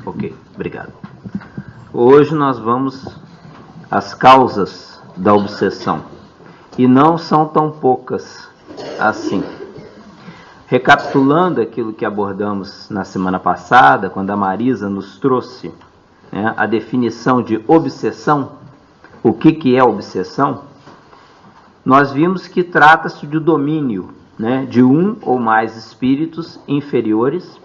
Ok, obrigado. Hoje nós vamos às causas da obsessão. E não são tão poucas assim. Recapitulando aquilo que abordamos na semana passada, quando a Marisa nos trouxe, né, a definição de obsessão, o que é obsessão, nós vimos que trata-se de domínio, né, de um ou mais espíritos inferiores.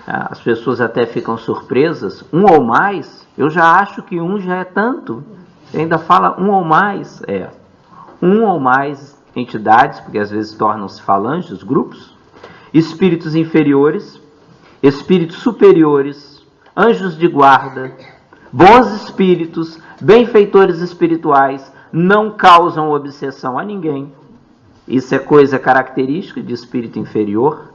As pessoas até ficam surpresas, um ou mais, eu já acho que um já é tanto, ainda fala um ou mais, um ou mais entidades, porque às vezes tornam-se falanges, grupos, espíritos inferiores, espíritos superiores, anjos de guarda, bons espíritos, benfeitores espirituais, não causam obsessão a ninguém. Isso é coisa característica de espírito inferior,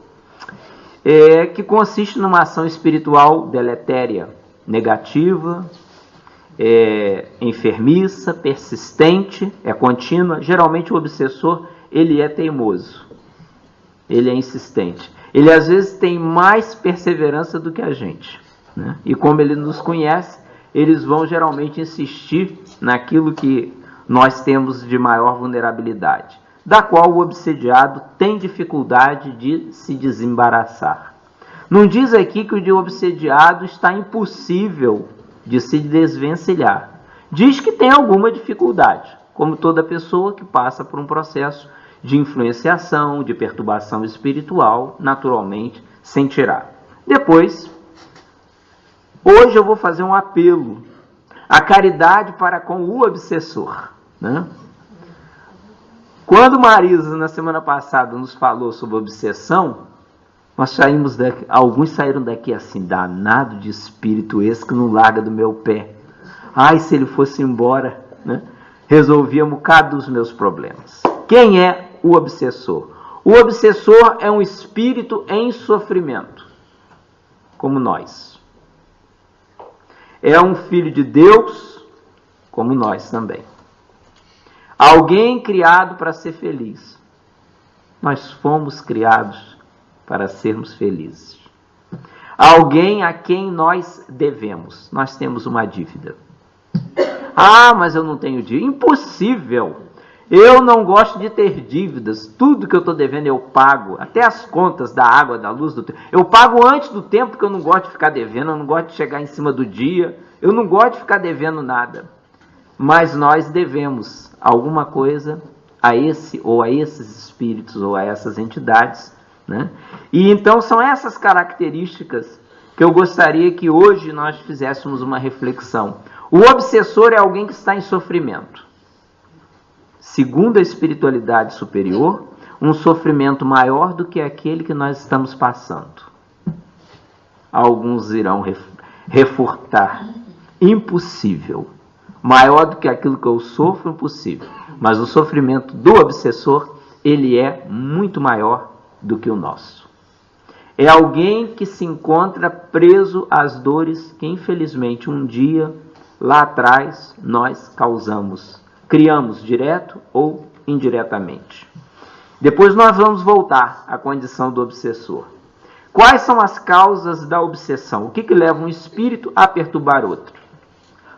que consiste numa ação espiritual deletéria, negativa, enfermiça, persistente, contínua. Geralmente o obsessor, ele é teimoso, ele é insistente. Ele às vezes tem mais perseverança do que a gente, né? E como ele nos conhece, eles vão geralmente insistir naquilo que nós temos de maior vulnerabilidade, da qual o obsediado tem dificuldade de se desembaraçar. Não diz aqui que o de obsediado está impossível de se desvencilhar. Diz que tem alguma dificuldade, como toda pessoa que passa por um processo de influenciação, de perturbação espiritual, naturalmente sentirá. Depois, hoje eu vou fazer um apelo à caridade para com o obsessor, né? Quando Marisa, na semana passada, nos falou sobre obsessão, nós saímos daqui, alguns saíram daqui assim, danado de espírito esse que não larga do meu pé. Ai, se ele fosse embora, né? Resolvia um bocado dos meus problemas. Quem é o obsessor? O obsessor é um espírito em sofrimento, como nós. É um filho de Deus, como nós também. Alguém criado para ser feliz. Nós fomos criados para sermos felizes. Alguém a quem nós devemos. Nós temos uma dívida. Ah, mas eu não tenho dívida. Impossível. Eu não gosto de ter dívidas. Tudo que eu estou devendo eu pago. Até as contas da água, da luz, do tempo. Eu pago antes do tempo, porque eu não gosto de ficar devendo. Eu não gosto de chegar em cima do dia. Eu não gosto de ficar devendo nada. Mas nós devemos alguma coisa a esse ou a esses espíritos ou a essas entidades, né? E então são essas características que eu gostaria que hoje nós fizéssemos uma reflexão. O obsessor é alguém que está em sofrimento. Segundo a espiritualidade superior, um sofrimento maior do que aquele que nós estamos passando. Alguns irão refutar. Impossível. Maior do que aquilo que eu sofro, impossível. Mas o sofrimento do obsessor, ele é muito maior do que o nosso. É alguém que se encontra preso às dores que, infelizmente, um dia, lá atrás, nós causamos. Criamos direto ou indiretamente. Depois nós vamos voltar à condição do obsessor. Quais são as causas da obsessão? O que leva um espírito a perturbar outro?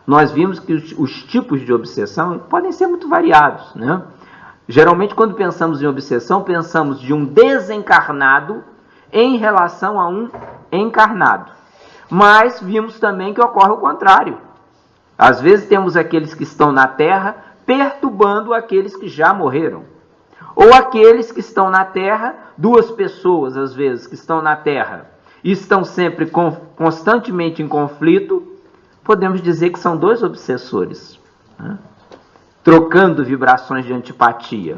Nós vimos que os tipos de obsessão podem ser muito variados, né? Geralmente, quando pensamos em obsessão, pensamos de um desencarnado em relação a um encarnado. Mas vimos também que ocorre o contrário. Às vezes temos aqueles que estão na Terra perturbando aqueles que já morreram. Ou aqueles que estão na Terra, duas pessoas, às vezes, que estão na Terra e estão sempre constantemente em conflito, podemos dizer que são dois obsessores, né? Trocando vibrações de antipatia.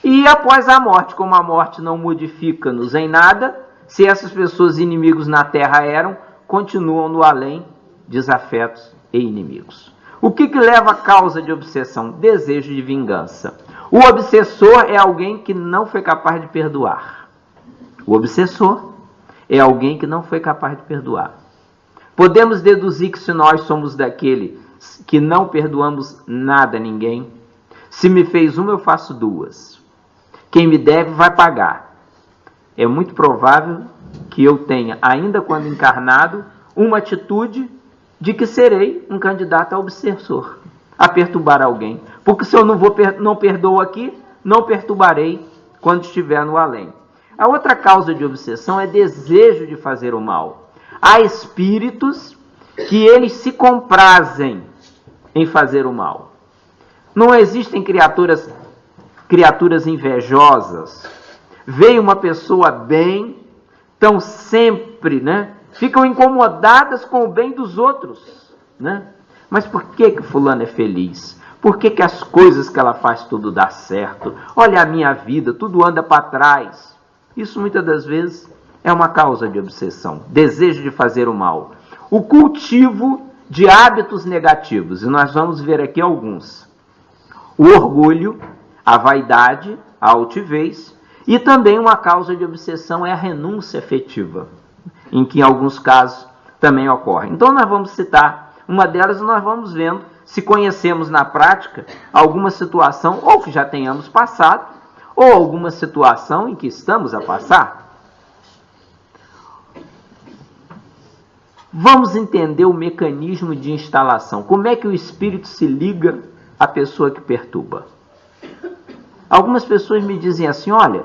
E após a morte, como a morte não modifica-nos em nada, se essas pessoas inimigos na Terra eram, continuam no além, desafetos e inimigos. O que leva à causa de obsessão? Desejo de vingança. O obsessor é alguém que não foi capaz de perdoar. O obsessor é alguém que não foi capaz de perdoar. Podemos deduzir que se nós somos daquele que não perdoamos nada a ninguém, se me fez uma, eu faço duas. Quem me deve vai pagar. é muito provável que eu tenha, ainda quando encarnado, uma atitude de que serei um candidato a obsessor, a perturbar alguém. Porque se eu não perdoo aqui, não perturbarei quando estiver no além. A outra causa de obsessão é desejo de fazer o mal. Há espíritos que eles se comprazem em fazer o mal. Não existem criaturas invejosas. Veio uma pessoa bem, estão sempre, ficam incomodadas com o bem dos outros, Mas por que fulano é feliz? Por que as coisas que ela faz tudo dá certo? Olha a minha vida, tudo anda para trás. Isso muitas das vezes é uma causa de obsessão, desejo de fazer o mal. O cultivo de hábitos negativos, e nós vamos ver aqui alguns. O orgulho, a vaidade, a altivez, e também uma causa de obsessão é a renúncia afetiva, em que em alguns casos também ocorre. Então nós vamos citar uma delas e nós vamos vendo se conhecemos na prática alguma situação, ou que já tenhamos passado, ou alguma situação em que estamos a passar. Vamos entender o mecanismo de instalação. Como é que o espírito se liga à pessoa que perturba? Algumas pessoas me dizem assim, olha,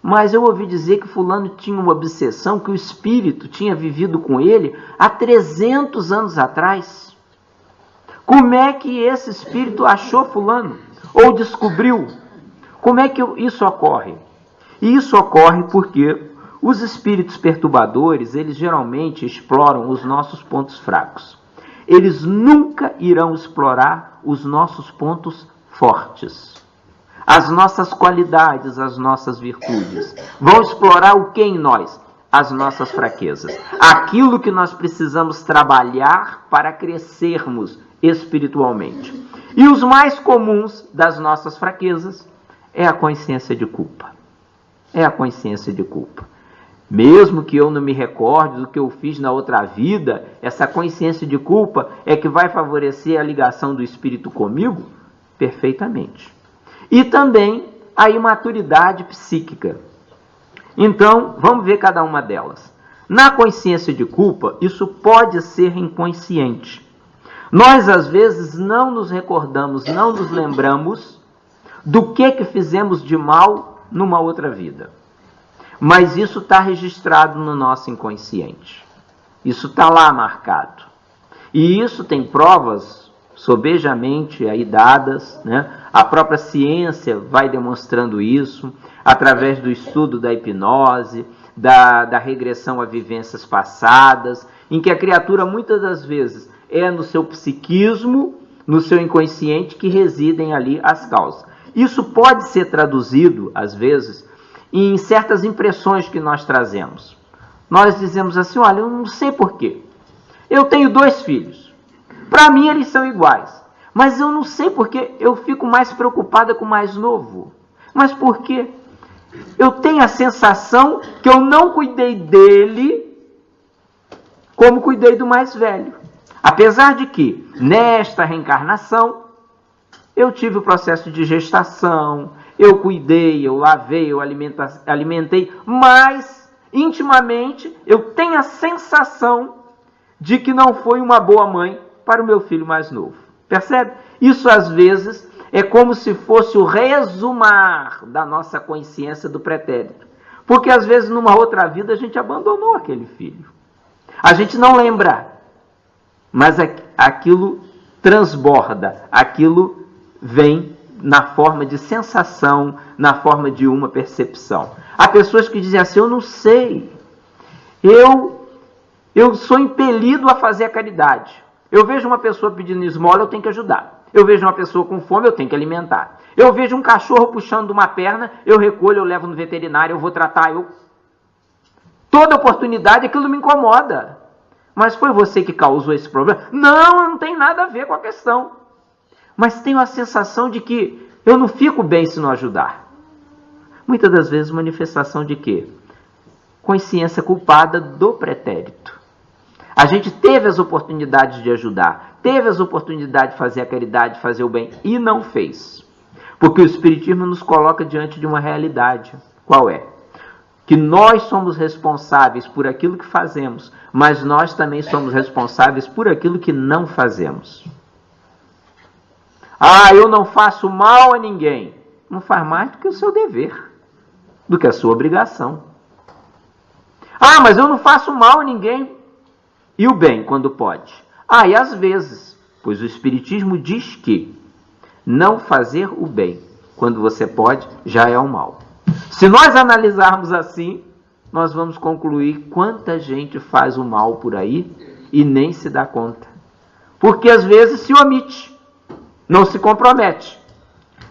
mas eu ouvi dizer que fulano tinha uma obsessão, que o espírito tinha vivido com ele há 300 anos atrás. Como é que esse espírito achou fulano? Ou descobriu? Como é que isso ocorre? E isso ocorre porque os espíritos perturbadores, eles geralmente exploram os nossos pontos fracos. Eles nunca irão explorar os nossos pontos fortes. As nossas qualidades, as nossas virtudes. Vão explorar o que em nós? As nossas fraquezas. Aquilo que nós precisamos trabalhar para crescermos espiritualmente. E os mais comuns das nossas fraquezas é a consciência de culpa. É a consciência de culpa. Mesmo que eu não me recorde do que eu fiz na outra vida, essa consciência de culpa é que vai favorecer a ligação do espírito comigo? Perfeitamente. E também a imaturidade psíquica. Então, vamos ver cada uma delas. Na consciência de culpa, isso pode ser inconsciente. Nós, às vezes, não nos recordamos, não nos lembramos do que fizemos de mal numa outra vida. Mas isso está registrado no nosso inconsciente. Isso está lá marcado. E isso tem provas sobejamente aí dadas, A própria ciência vai demonstrando isso, através do estudo da hipnose, da regressão a vivências passadas, em que a criatura muitas das vezes é no seu psiquismo, no seu inconsciente, que residem ali as causas. Isso pode ser traduzido, às vezes, em certas impressões que nós trazemos. Nós dizemos assim, olha, eu não sei porquê. Eu tenho 2 filhos. Para mim eles são iguais. Mas eu não sei porquê eu fico mais preocupada com o mais novo. Mas por quê? Eu tenho a sensação que eu não cuidei dele como cuidei do mais velho. Apesar de que, nesta reencarnação, eu tive o processo de gestação, eu cuidei, eu lavei, eu alimentei, mas, intimamente, eu tenho a sensação de que não foi uma boa mãe para o meu filho mais novo. Percebe? Isso, às vezes, é como se fosse o resumar da nossa consciência do pretérito. Porque, às vezes, numa outra vida, a gente abandonou aquele filho. A gente não lembra, mas aquilo transborda, aquilo vem na forma de sensação, na forma de uma percepção. Há pessoas que dizem assim, eu não sei, eu sou impelido a fazer a caridade. Eu vejo uma pessoa pedindo esmola, eu tenho que ajudar. Eu vejo uma pessoa com fome, eu tenho que alimentar. Eu vejo um cachorro puxando uma perna, eu recolho, eu levo no veterinário, eu vou tratar, Toda oportunidade, aquilo me incomoda. Mas foi você que causou esse problema? Não tem nada a ver com a questão. Mas tenho a sensação de que eu não fico bem se não ajudar. Muitas das vezes manifestação de quê? Consciência culpada do pretérito. A gente teve as oportunidades de ajudar, teve as oportunidades de fazer a caridade, de fazer o bem, e não fez. Porque o Espiritismo nos coloca diante de uma realidade. Qual é? que nós somos responsáveis por aquilo que fazemos, mas nós também somos responsáveis por aquilo que não fazemos. Ah, eu não faço mal a ninguém. Não faz mais do que o seu dever, do que a sua obrigação. Ah, mas eu não faço mal a ninguém. E o bem, quando pode? Ah, e às vezes, pois o Espiritismo diz que não fazer o bem, quando você pode, já é o mal. Se nós analisarmos assim, nós vamos concluir quanta gente faz o mal por aí e nem se dá conta. Porque às vezes se omite, não se compromete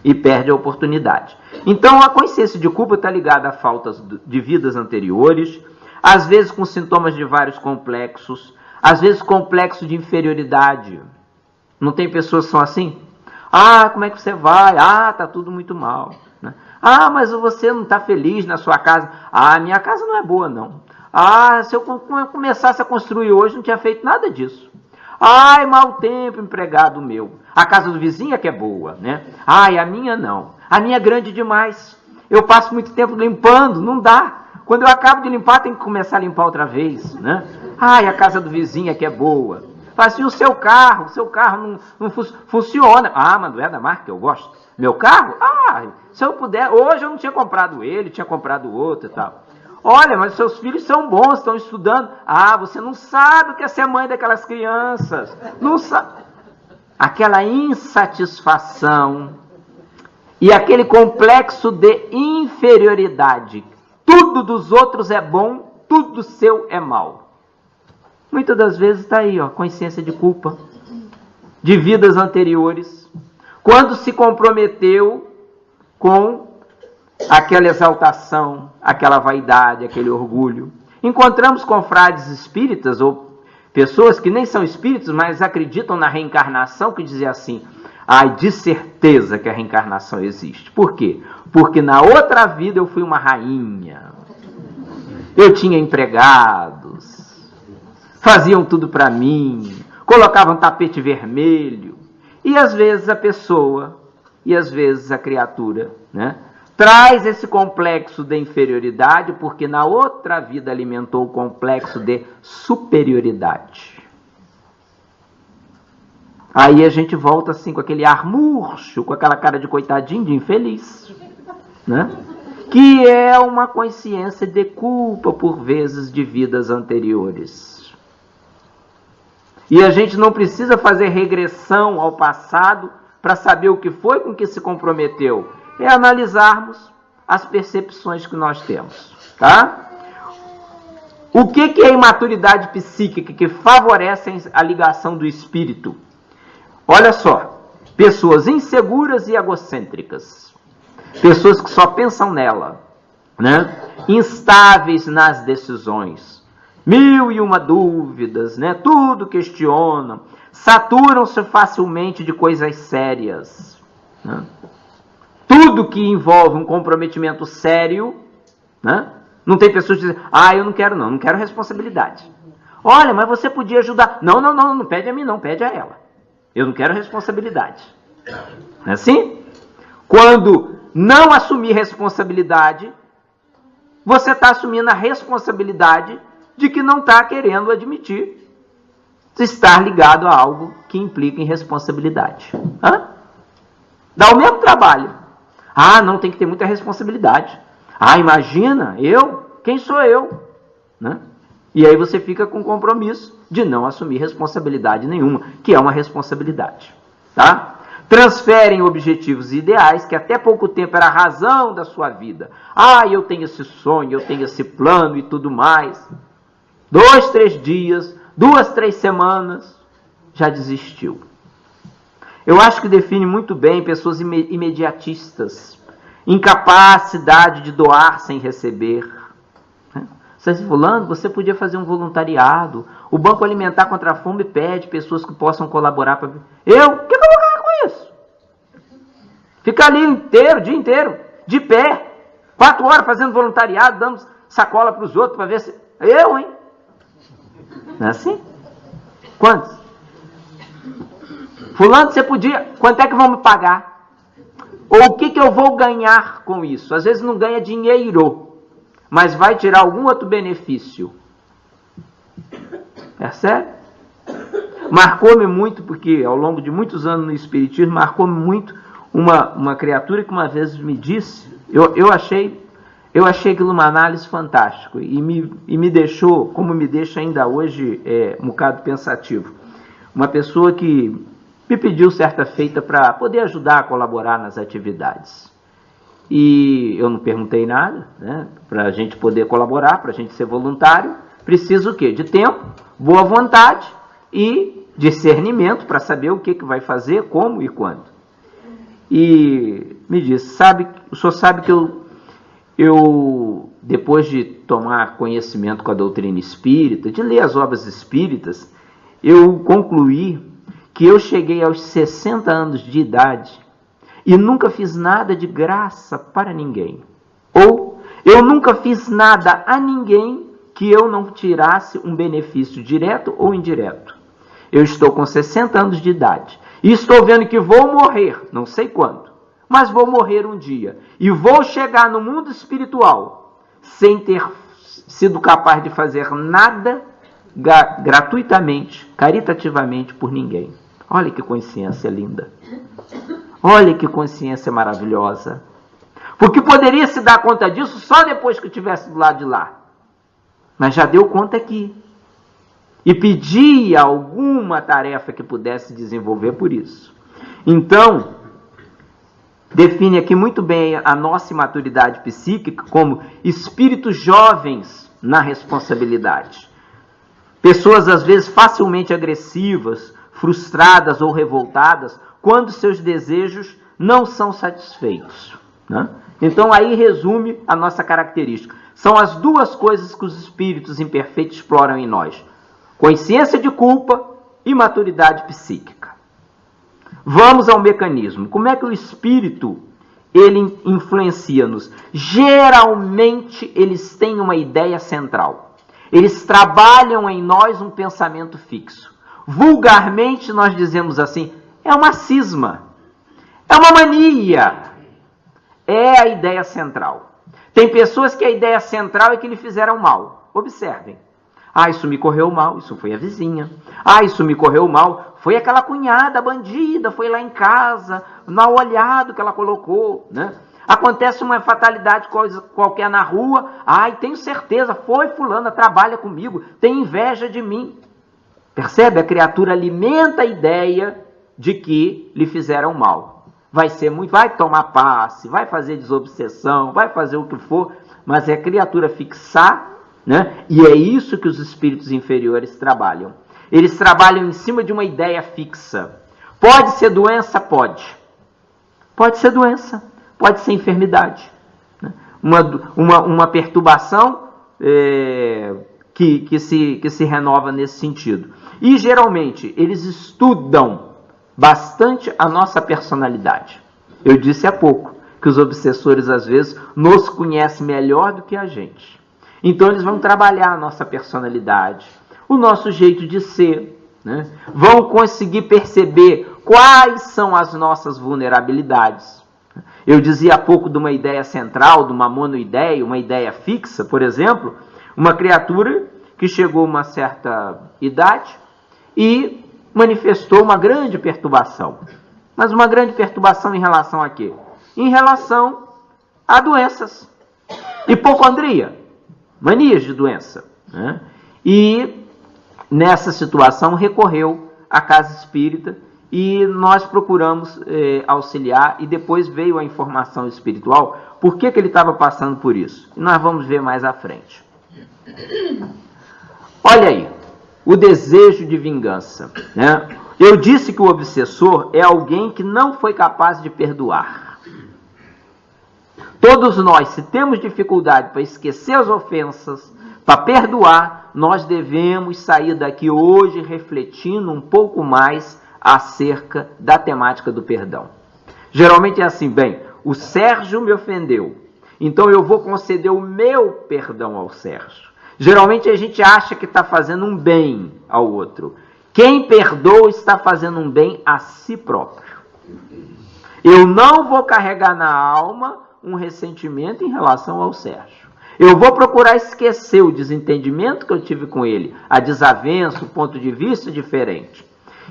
e perde a oportunidade. Então a consciência de culpa está ligada a faltas de vidas anteriores, às vezes com sintomas de vários complexos, às vezes complexo de inferioridade. Não tem pessoas que são assim? Ah, como é que você vai? Ah, tá tudo muito mal. Ah, mas você não está feliz na sua casa. Ah, minha casa não é boa, não. Ah, se eu começasse a construir hoje, não tinha feito nada disso. Ai, mau tempo, empregado meu. A casa do vizinho é que é boa, né? Ai, a minha não. A minha é grande demais. Eu passo muito tempo limpando, não dá. Quando eu acabo de limpar, tem que começar a limpar outra vez, né? Ai, a casa do vizinho é que é boa. Fala assim, o seu carro não funciona. Ah, mas não é da marca que eu gosto. Meu carro? Ah, se eu puder, hoje eu não tinha comprado ele, tinha comprado outro e tal. Olha, mas seus filhos são bons, estão estudando. Ah, você não sabe o que é ser mãe daquelas crianças. Não sabe. Aquela insatisfação e aquele complexo de inferioridade. Tudo dos outros é bom, tudo seu é mal. Muitas das vezes está aí, ó, consciência de culpa, de vidas anteriores, quando se comprometeu com aquela exaltação, aquela vaidade, aquele orgulho. Encontramos confrades espíritas ou pessoas que nem são espíritos, mas acreditam na reencarnação, que dizem assim, ai, de certeza que a reencarnação existe. Por quê? Porque na outra vida eu fui uma rainha, eu tinha empregados, faziam tudo para mim, colocavam tapete vermelho. E às vezes a pessoa, e às vezes a criatura, né, traz esse complexo de inferioridade, porque na outra vida alimentou o complexo de superioridade. Aí a gente volta assim com aquele ar murcho, com aquela cara de coitadinho, de infeliz, né? Que é uma consciência de culpa, por vezes, de vidas anteriores. E a gente não precisa fazer regressão ao passado para saber o que foi com que se comprometeu. É analisarmos as percepções que nós temos. Tá? O que é a imaturidade psíquica que favorece a ligação do espírito? Olha só, pessoas inseguras e egocêntricas. Pessoas que só pensam nela, né? Instáveis nas decisões. 1001 dúvidas, né? Tudo questionam. Saturam-se facilmente de coisas sérias. Né? Tudo que envolve um comprometimento sério, né? Não tem pessoas que dizem, ah, eu não quero responsabilidade. Olha, mas você podia ajudar. Não pede a mim não, pede a ela. Eu não quero responsabilidade. Não é assim? Quando não assumir responsabilidade, você está assumindo a responsabilidade de que não está querendo admitir estar ligado a algo que implica em responsabilidade. Hã? Dá o mesmo trabalho. Ah, não, tem que ter muita responsabilidade. Ah, imagina, quem sou eu? Né? E aí você fica com o compromisso de não assumir responsabilidade nenhuma, que é uma responsabilidade. Tá? Transferem objetivos e ideais, que até pouco tempo era a razão da sua vida. Ah, eu tenho esse sonho, eu tenho esse plano e tudo mais. 2, 3 dias, 2, 3 semanas, já desistiu. Eu acho que define muito bem pessoas imediatistas, incapacidade de doar sem receber. Você está falando, você podia fazer um voluntariado. O Banco Alimentar contra a Fome pede pessoas que possam colaborar. O que eu vou ganhar com isso? Ficar ali o dia inteiro, de pé, 4 horas fazendo voluntariado, dando sacola para os outros para ver se... hein? Não é assim? Quantos? Fulano, você podia... Quanto é que vão me pagar? Ou o que eu vou ganhar com isso? Às vezes não ganha dinheiro. mas vai tirar algum outro benefício. Percebe? Marcou-me muito, porque ao longo de muitos anos no Espiritismo, marcou-me muito uma criatura que uma vez me disse, eu achei aquilo uma análise fantástica, e me deixou, como me deixa ainda hoje, um bocado pensativo. Uma pessoa que me pediu certa feita para poder ajudar a colaborar nas atividades. E eu não perguntei nada, né? Para a gente poder colaborar, para a gente ser voluntário, precisa o quê? De tempo, boa vontade e discernimento para saber o que vai fazer, como e quando. E me disse, o senhor sabe que eu, depois de tomar conhecimento com a doutrina espírita, de ler as obras espíritas, eu concluí que eu cheguei aos 60 anos de idade e nunca fiz nada de graça para ninguém. Ou eu nunca fiz nada a ninguém que eu não tirasse um benefício direto ou indireto. Eu estou com 60 anos de idade e estou vendo que vou morrer, não sei quando, mas vou morrer um dia. E vou chegar no mundo espiritual sem ter sido capaz de fazer nada gratuitamente, caritativamente por ninguém. Olha que consciência linda. Olha que consciência maravilhosa. Porque poderia se dar conta disso só depois que eu estivesse do lado de lá. Mas já deu conta aqui. E pedia alguma tarefa que pudesse desenvolver por isso. Então, define aqui muito bem a nossa imaturidade psíquica como espíritos jovens na responsabilidade. Pessoas, às vezes, facilmente agressivas, frustradas ou revoltadas, quando seus desejos não são satisfeitos, né? Então, aí resume a nossa característica. São as duas coisas que os espíritos imperfeitos exploram em nós. Consciência de culpa e maturidade psíquica. Vamos ao mecanismo. Como é que o espírito, ele influencia-nos? Geralmente, eles têm uma ideia central. Eles trabalham em nós um pensamento fixo. Vulgarmente, nós dizemos assim, é uma cisma, é uma mania, é a ideia central. Tem pessoas que a ideia central é que lhe fizeram mal. Observem. Ah, isso me correu mal, isso foi a vizinha. Ah, isso me correu mal, foi aquela cunhada bandida, foi lá em casa, mal olhado que ela colocou, né? Acontece uma fatalidade qualquer na rua, ai, tenho certeza, foi fulana, trabalha comigo, tem inveja de mim. Percebe? A criatura alimenta a ideia de que lhe fizeram mal. Vai tomar passe, vai fazer desobsessão, vai fazer o que for, mas é a criatura fixar, né? E é isso que os espíritos inferiores trabalham. Eles trabalham em cima de uma ideia fixa. Pode ser doença? Pode. Pode ser doença, pode ser enfermidade, né? Uma perturbação que se renova nesse sentido. E geralmente eles estudam bastante a nossa personalidade. Eu disse há pouco que os obsessores às vezes nos conhecem melhor do que a gente. Então eles vão trabalhar a nossa personalidade, o nosso jeito de ser, né? Vão conseguir perceber quais são as nossas vulnerabilidades. Eu dizia há pouco de uma ideia central, de uma monoideia, uma ideia fixa, por exemplo, uma criatura que chegou a uma certa idade e manifestou uma grande perturbação. Mas uma grande perturbação em relação a quê? Em relação a doenças. Hipocondria, manias de doença, né? E nessa situação recorreu à casa espírita e nós procuramos auxiliar, e depois veio a informação espiritual, por que ele estava passando por isso. E nós vamos ver mais à frente. Olha aí, o desejo de vingança, né? Eu disse que o obsessor é alguém que não foi capaz de perdoar. Todos nós, se temos dificuldade para esquecer as ofensas, para perdoar, nós devemos sair daqui hoje refletindo um pouco mais acerca da temática do perdão. Geralmente é assim, bem, o Sérgio me ofendeu, então eu vou conceder o meu perdão ao Sérgio. Geralmente a gente acha que está fazendo um bem ao outro. Quem perdoa está fazendo um bem a si próprio. Eu não vou carregar na alma um ressentimento em relação ao Sérgio. Eu vou procurar esquecer o desentendimento que eu tive com ele, a desavença, o ponto de vista diferente.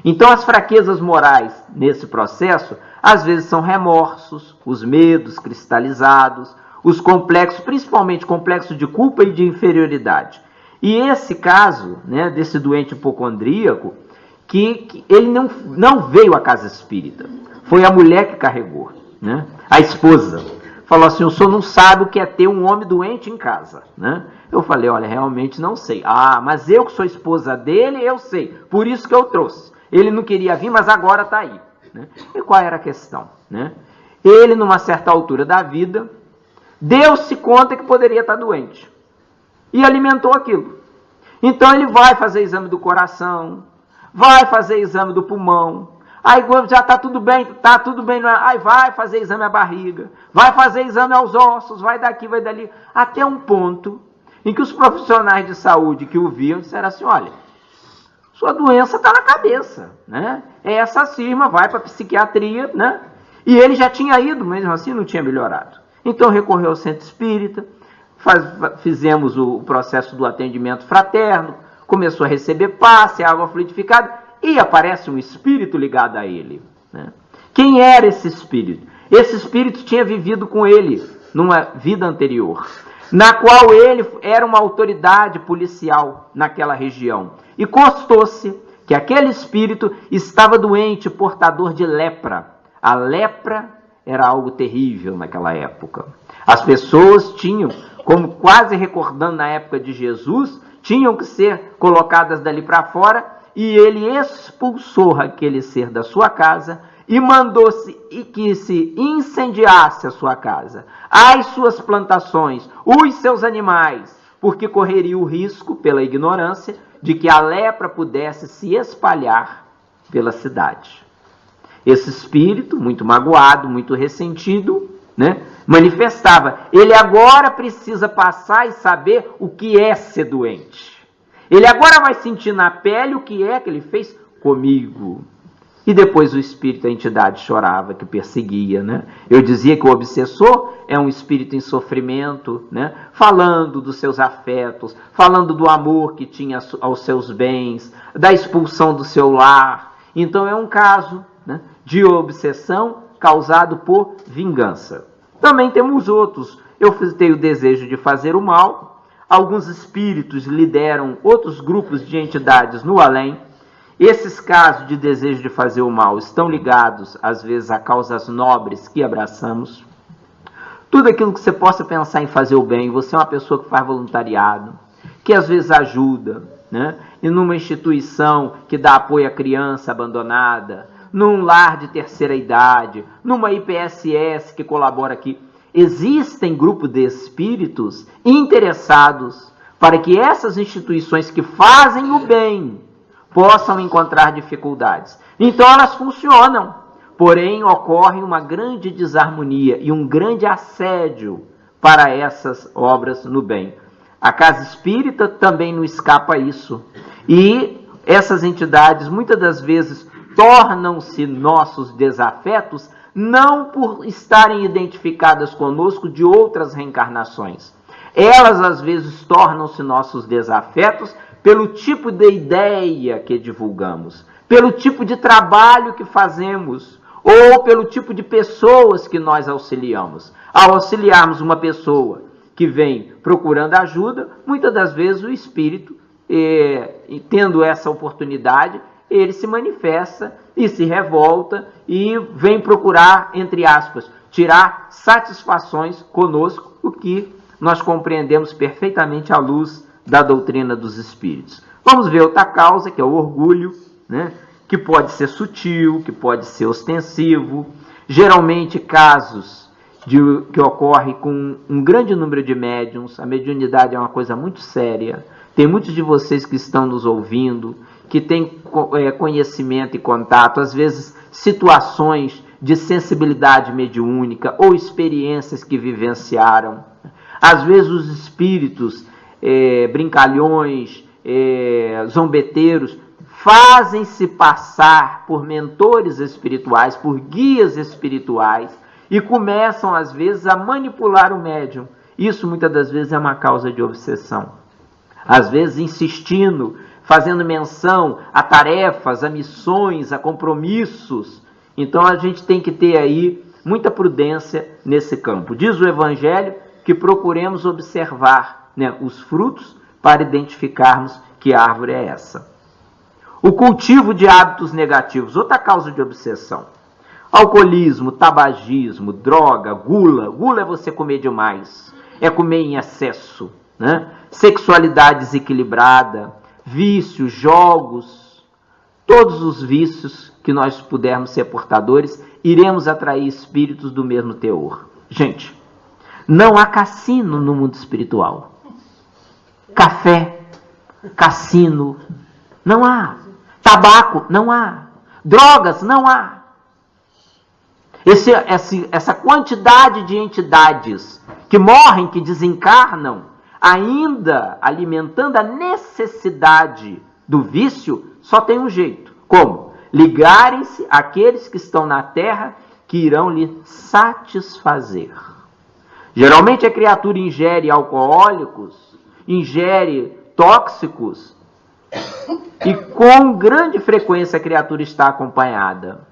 Então, as fraquezas morais nesse processo, às vezes são remorsos, os medos cristalizados, os complexos, principalmente complexos de culpa e de inferioridade. E esse caso, né, desse doente hipocondríaco, que ele não veio à casa espírita, foi a mulher que carregou, né, a esposa. Falou assim, o senhor não sabe o que é ter um homem doente em casa, né? Eu falei, olha, realmente não sei. Ah, mas eu que sou esposa dele, eu sei, por isso que eu trouxe. Ele não queria vir, mas agora está aí, né? E qual era a questão, né? Ele, numa certa altura da vida, deu-se conta que poderia estar doente e alimentou aquilo. Então ele vai fazer exame do coração, vai fazer exame do pulmão, aí já está tudo bem, aí vai fazer exame à barriga, vai fazer exame aos ossos, vai daqui, vai dali, até um ponto em que os profissionais de saúde que o viam disseram assim, olha, sua doença está na cabeça, né? Essa cisma vai para a psiquiatria, né? E ele já tinha ido, mesmo assim não tinha melhorado. Então recorreu ao centro espírita, fizemos o processo do atendimento fraterno, começou a receber passe, água fluidificada, e aparece um espírito ligado a ele, né? Quem era esse espírito? Esse espírito tinha vivido com ele numa vida anterior, na qual ele era uma autoridade policial naquela região. E constou-se que aquele espírito estava doente, portador de lepra. A lepra era algo terrível naquela época. As pessoas tinham, como quase recordando na época de Jesus, tinham que ser colocadas dali para fora, e ele expulsou aquele ser da sua casa e mandou-se que se incendiasse a sua casa, as suas plantações, os seus animais, porque correria o risco, pela ignorância, de que a lepra pudesse se espalhar pela cidade. Esse espírito, muito magoado, muito ressentido, né, manifestava, ele agora precisa passar e saber o que é ser doente. Ele agora vai sentir na pele o que é que ele fez comigo. E depois o espírito, a entidade chorava, que perseguia, né? Eu dizia que o obsessor é um espírito em sofrimento, né? Falando dos seus afetos, falando do amor que tinha aos seus bens, da expulsão do seu lar. Então é um caso, né, de obsessão causado por vingança. Também temos outros. Eu tenho o desejo de fazer o mal. Alguns espíritos lideram outros grupos de entidades no além. Esses casos de desejo de fazer o mal estão ligados, às vezes, a causas nobres que abraçamos. Tudo aquilo que você possa pensar em fazer o bem, você é uma pessoa que faz voluntariado, que às vezes ajuda, né? E numa instituição que dá apoio à criança abandonada, num lar de terceira idade, numa IPSS que colabora aqui. Existem grupos de espíritos interessados para que essas instituições que fazem o bem possam encontrar dificuldades. Então elas funcionam, porém ocorre uma grande desarmonia e um grande assédio para essas obras no bem. A casa espírita também não escapa a isso. E essas entidades muitas das vezes tornam-se nossos desafetos não por estarem identificadas conosco de outras reencarnações. Elas às vezes tornam-se nossos desafetos pelo tipo de ideia que divulgamos, pelo tipo de trabalho que fazemos, ou pelo tipo de pessoas que nós auxiliamos. Ao auxiliarmos uma pessoa que vem procurando ajuda, muitas das vezes o espírito, tendo essa oportunidade, ele se manifesta e se revolta e vem procurar, entre aspas, tirar satisfações conosco, o que nós compreendemos perfeitamente à luz da doutrina dos espíritos. Vamos ver outra causa, que é o orgulho, né? Que pode ser sutil, que pode ser ostensivo. Geralmente casos que ocorrem com um grande número de médiuns. A mediunidade é uma coisa muito séria. Tem muitos de vocês que estão nos ouvindo, que têm conhecimento e contato, às vezes situações de sensibilidade mediúnica ou experiências que vivenciaram. Às vezes os espíritos brincalhões, zombeteiros, fazem-se passar por mentores espirituais, por guias espirituais, e começam às vezes a manipular o médium. Isso muitas das vezes é uma causa de obsessão. Às vezes insistindo, fazendo menção a tarefas, a missões, a compromissos. Então a gente tem que ter aí muita prudência nesse campo. Diz o Evangelho que procuremos observar, né, os frutos para identificarmos que árvore é essa. O cultivo de hábitos negativos, outra causa de obsessão. Alcoolismo, tabagismo, droga, gula. Gula é você comer demais, é comer em excesso, né? Sexualidade desequilibrada, vícios, jogos, todos os vícios que nós pudermos ser portadores, iremos atrair espíritos do mesmo teor. Gente, não há cassino no mundo espiritual. Café, cassino, não há. Tabaco, não há. Drogas, não há. Essa quantidade de entidades que morrem, que desencarnam, ainda alimentando a necessidade do vício, só tem um jeito. Como? Ligarem-se àqueles que estão na terra, que irão lhe satisfazer. Geralmente a criatura ingere alcoólicos, ingere tóxicos, e com grande frequência a criatura está acompanhada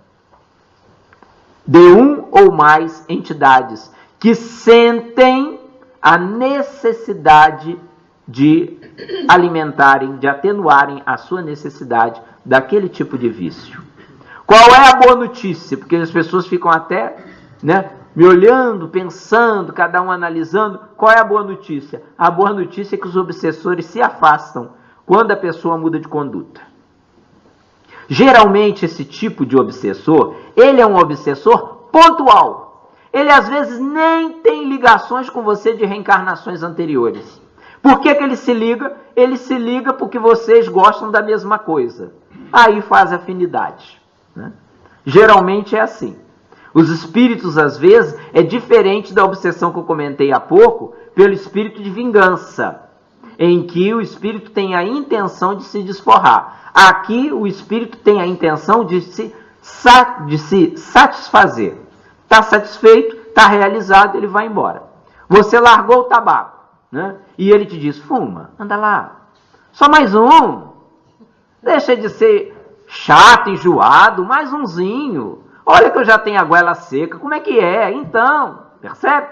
de um ou mais entidades que sentem a necessidade de alimentarem, de atenuarem a sua necessidade daquele tipo de vício. Qual é a boa notícia? Porque as pessoas ficam até, né, me olhando, pensando, cada um analisando. Qual é a boa notícia? A boa notícia é que os obsessores se afastam quando a pessoa muda de conduta. Geralmente esse tipo de obsessor, ele é um obsessor pontual. Ele às vezes nem tem ligações com você de reencarnações anteriores. Por que ele se liga? Ele se liga porque vocês gostam da mesma coisa. Aí faz afinidade, né? Geralmente é assim. Os espíritos, às vezes, é diferente da obsessão que eu comentei há pouco, pelo espírito de vingança, em que o espírito tem a intenção de se desforrar. Aqui, o espírito tem a intenção de se satisfazer. Está satisfeito, está realizado, ele vai embora. Você largou o tabaco, né? E ele te diz, fuma, anda lá. Só mais um. Deixa de ser chato, enjoado, mais umzinho. Olha que eu já tenho a goela seca, como é que é? Então, percebe?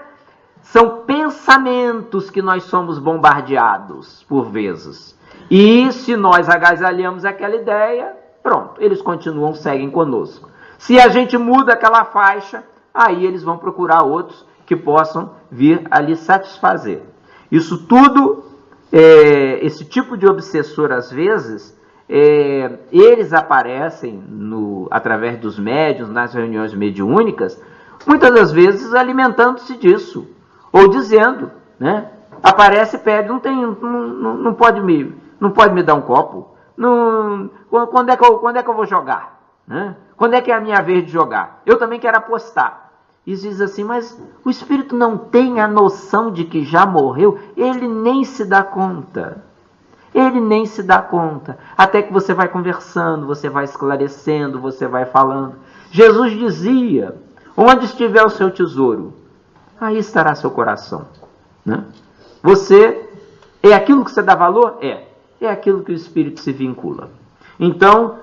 São pensamentos que nós somos bombardeados por vezes. E se nós agasalhamos aquela ideia, pronto, eles continuam, seguem conosco. Se a gente muda aquela faixa, aí eles vão procurar outros que possam vir a lhe satisfazer. Isso tudo, esse tipo de obsessor, às vezes, eles aparecem através dos médiuns, nas reuniões mediúnicas, muitas das vezes alimentando-se disso, ou dizendo, né? Aparece e pede, não pode me dar um copo, quando é que eu vou jogar, né? Quando é que é a minha vez de jogar? Eu também quero apostar. E diz assim, mas o espírito não tem a noção de que já morreu, ele nem se dá conta. Ele nem se dá conta. Até que você vai conversando, você vai esclarecendo, você vai falando. Jesus dizia, onde estiver o seu tesouro, aí estará seu coração, né? Você, é aquilo que você dá valor? É aquilo que o espírito se vincula. Então,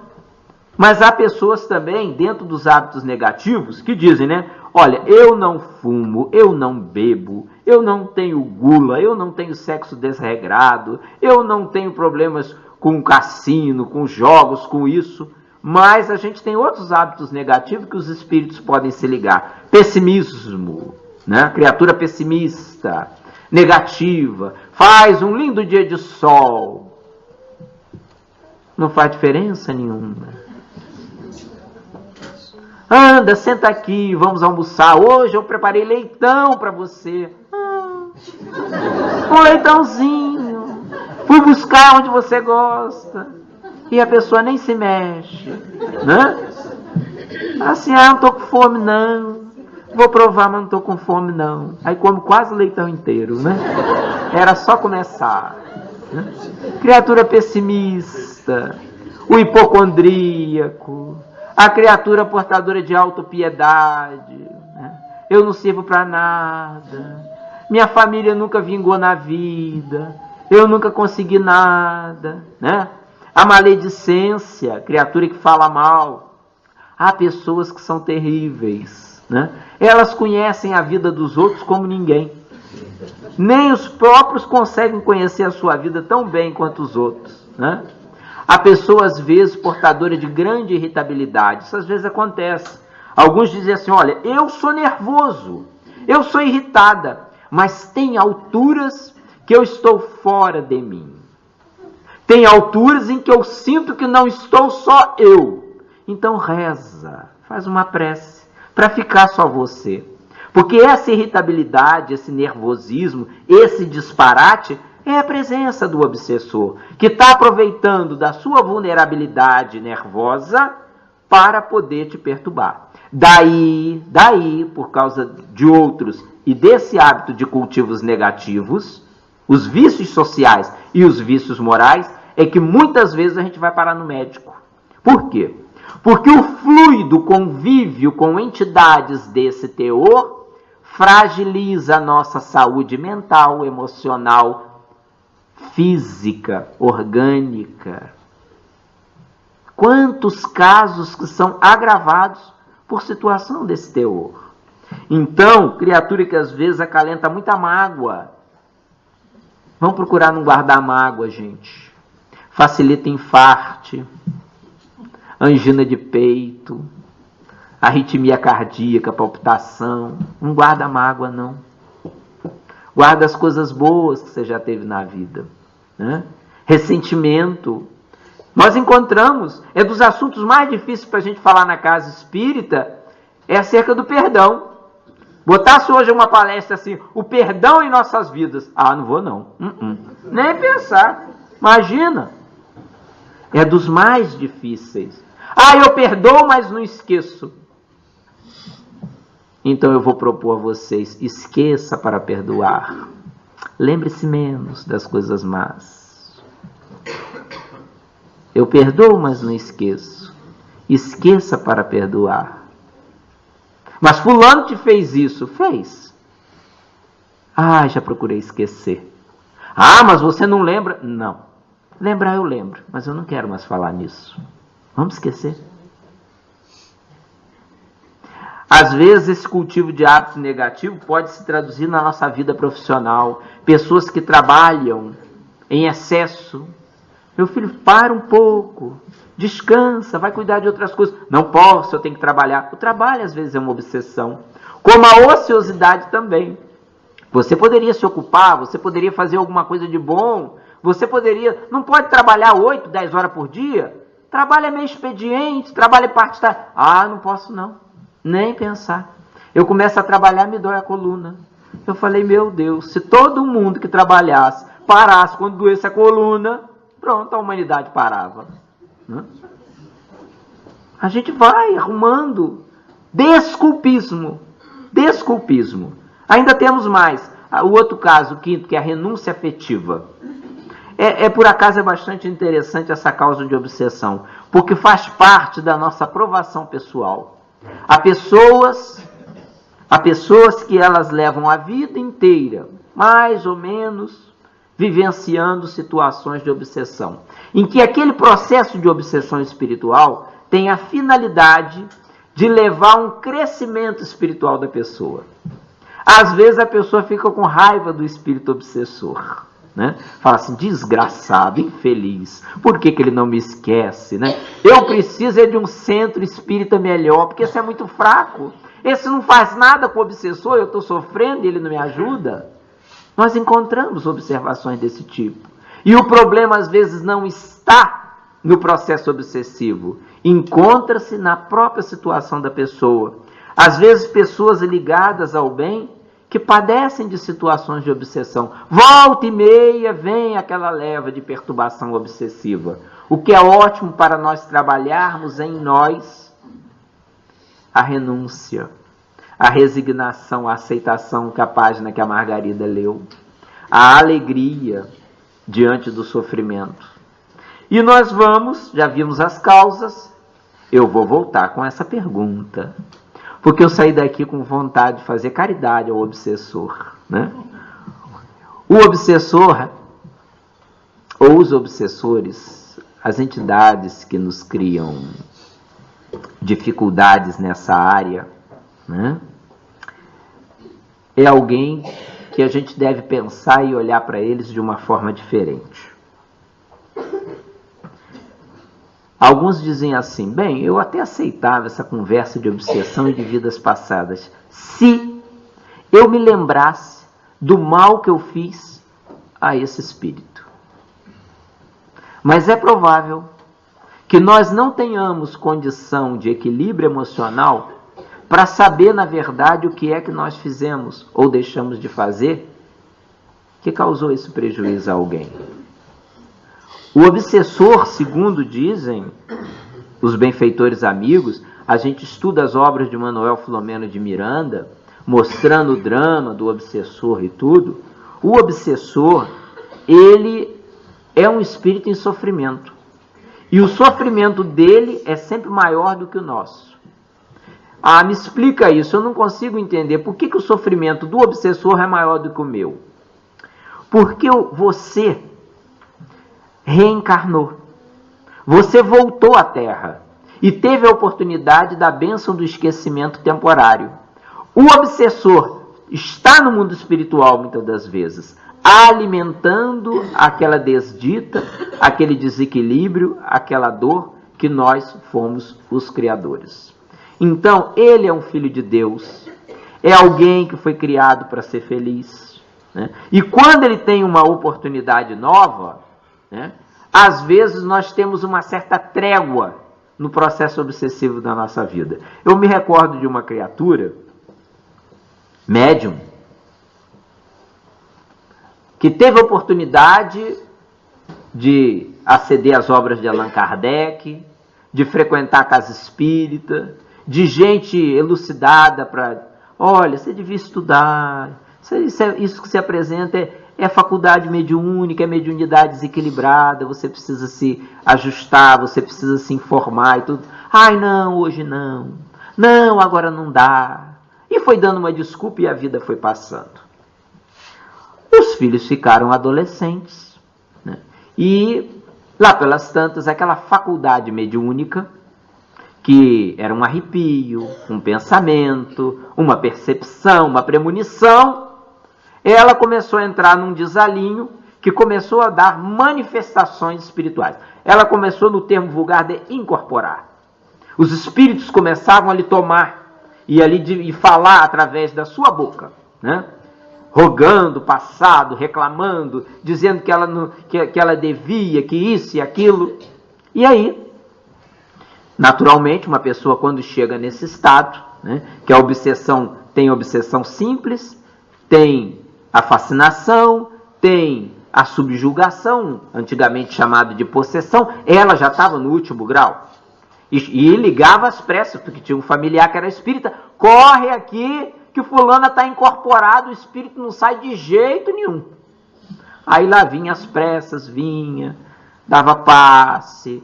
mas há pessoas também, dentro dos hábitos negativos, que dizem, né? Olha, eu não fumo, eu não bebo, eu não tenho gula, eu não tenho sexo desregrado, eu não tenho problemas com cassino, com jogos, com isso. Mas a gente tem outros hábitos negativos que os espíritos podem se ligar. Pessimismo, né? Criatura pessimista, negativa, faz um lindo dia de sol. Não faz diferença nenhuma. Anda, senta aqui, vamos almoçar. Hoje eu preparei leitão para você. Um leitãozinho. Fui buscar onde você gosta. E a pessoa nem se mexe, né? Assim, não estou com fome não. Vou provar, mas não estou com fome não. Aí come quase o leitão inteiro, né? Era só começar, né? Criatura pessimista, o hipocondríaco, a criatura portadora de autopiedade, né? Eu não sirvo para nada. minha família nunca vingou na vida, eu nunca consegui nada, né? A maledicência, criatura que fala mal. Há pessoas que são terríveis, né? Elas conhecem a vida dos outros como ninguém. Nem os próprios conseguem conhecer a sua vida tão bem quanto os outros, né? Há pessoas, às vezes, portadoras de grande irritabilidade. Isso às vezes acontece. Alguns dizem assim, olha, eu sou nervoso, eu sou irritada, mas tem alturas que eu estou fora de mim. Tem alturas em que eu sinto que não estou só eu. Então reza, faz uma prece, para ficar só você. Porque essa irritabilidade, esse nervosismo, esse disparate, é a presença do obsessor, que está aproveitando da sua vulnerabilidade nervosa para poder te perturbar. Daí, por causa de outros e desse hábito de cultivos negativos, os vícios sociais e os vícios morais, é que muitas vezes a gente vai parar no médico. Por quê? Porque o fluido convívio com entidades desse teor fragiliza a nossa saúde mental, emocional, física, orgânica. Quantos casos que são agravados por situação desse teor. Então, criatura que às vezes acalenta muita mágoa, vamos procurar não guardar mágoa, gente. Facilita infarte, angina de peito, arritmia cardíaca, palpitação. Não guarda mágoa, não. Guarda as coisas boas que você já teve na vida, né? Ressentimento. Nós encontramos, é dos assuntos mais difíceis para a gente falar na casa espírita, é acerca do perdão. Botasse hoje uma palestra assim, o perdão em nossas vidas. Ah, não vou não. Nem pensar. Imagina. É dos mais difíceis. Ah, eu perdoo, mas não esqueço. Então eu vou propor a vocês, esqueça para perdoar. Lembre-se menos das coisas más. Eu perdoo, mas não esqueço. Esqueça para perdoar. Mas fulano te fez isso. Fez. Ah, já procurei esquecer. Ah, mas você não lembra? Não. Lembrar eu lembro, mas eu não quero mais falar nisso. Vamos esquecer. Às vezes esse cultivo de hábito negativo pode se traduzir na nossa vida profissional. Pessoas que trabalham em excesso. Meu filho, para um pouco, descansa, vai cuidar de outras coisas. Não posso, eu tenho que trabalhar. O trabalho às vezes é uma obsessão. Como a ociosidade também. Você poderia se ocupar, você poderia fazer alguma coisa de bom, você poderia... Não pode trabalhar 8, 10 horas por dia? Trabalho é meio expediente, trabalho é part-time. Ah, não posso não. Nem pensar. Eu começo a trabalhar, me dói a coluna. Eu falei, meu Deus, se todo mundo que trabalhasse parasse quando doesse a coluna, pronto, a humanidade parava. A gente vai arrumando. Desculpismo. Desculpismo. Ainda temos mais. O outro caso, o quinto, que é a renúncia afetiva. Por acaso, é bastante interessante essa causa de obsessão, porque faz parte da nossa aprovação pessoal. Há pessoas que elas levam a vida inteira, mais ou menos, vivenciando situações de obsessão, em que aquele processo de obsessão espiritual tem a finalidade de levar a um crescimento espiritual da pessoa. Às vezes a pessoa fica com raiva do espírito obsessor, né? Fala assim, desgraçado, infeliz, por que ele não me esquece, né? Eu preciso de um centro espírita melhor, porque esse é muito fraco, esse não faz nada com o obsessor, eu estou sofrendo e ele não me ajuda. Nós encontramos observações desse tipo, e o problema às vezes não está no processo obsessivo, encontra-se na própria situação da pessoa. Às vezes pessoas ligadas ao bem que padecem de situações de obsessão. Volta e meia vem aquela leva de perturbação obsessiva. O que é ótimo para nós trabalharmos em nós a renúncia, a resignação, a aceitação, que a página que a Margarida leu, a alegria diante do sofrimento. E nós vamos, já vimos as causas, eu vou voltar com essa pergunta. Porque eu saí daqui com vontade de fazer caridade ao obsessor, né? O obsessor, ou os obsessores, as entidades que nos criam dificuldades nessa área, né? É alguém que a gente deve pensar e olhar para eles de uma forma diferente. Alguns dizem assim, bem, eu até aceitava essa conversa de obsessão e de vidas passadas, se eu me lembrasse do mal que eu fiz a esse espírito. Mas é provável que nós não tenhamos condição de equilíbrio emocional para saber, na verdade, o que é que nós fizemos ou deixamos de fazer que causou esse prejuízo a alguém. O obsessor, segundo dizem os benfeitores amigos, a gente estuda as obras de Manuel Filomeno de Miranda, mostrando o drama do obsessor e tudo. O obsessor, ele é um espírito em sofrimento. E o sofrimento dele é sempre maior do que o nosso. Ah, me explica isso, eu não consigo entender. Por que o sofrimento do obsessor é maior do que o meu? Porque você reencarnou. Você voltou à Terra e teve a oportunidade da bênção do esquecimento temporário. O obsessor está no mundo espiritual muitas das vezes, alimentando aquela desdita, aquele desequilíbrio, aquela dor que nós fomos os criadores. Então, ele é um filho de Deus, é alguém que foi criado para ser feliz, né? E quando ele tem uma oportunidade nova, né, às vezes nós temos uma certa trégua no processo obsessivo da nossa vida. Eu me recordo de uma criatura, médium, que teve a oportunidade de aceder às obras de Allan Kardec, de frequentar a casa espírita, de gente elucidada para, olha, você devia estudar, isso que se apresenta é faculdade mediúnica, é mediunidade desequilibrada, você precisa se ajustar, você precisa se informar e tudo. Ai, não, hoje não. Não, agora não dá. E foi dando uma desculpa e a vida foi passando. Os filhos ficaram adolescentes, né? E lá pelas tantas, aquela faculdade mediúnica, que era um arrepio, um pensamento, uma percepção, uma premonição, ela começou a entrar num desalinho que começou a dar manifestações espirituais. Ela começou, no termo vulgar, de incorporar. Os espíritos começavam a lhe tomar e falar através da sua boca, né? Rogando o passado, reclamando, dizendo que ela devia, que isso e aquilo. E aí, naturalmente, uma pessoa quando chega nesse estado, né, que a obsessão tem obsessão simples, tem a fascinação, tem a subjugação, antigamente chamado de possessão, ela já estava no último grau. E ligava às pressas, porque tinha um familiar que era espírita, corre aqui que fulana está incorporado, o espírito não sai de jeito nenhum. Aí lá vinha às pressas, vinha, dava passe,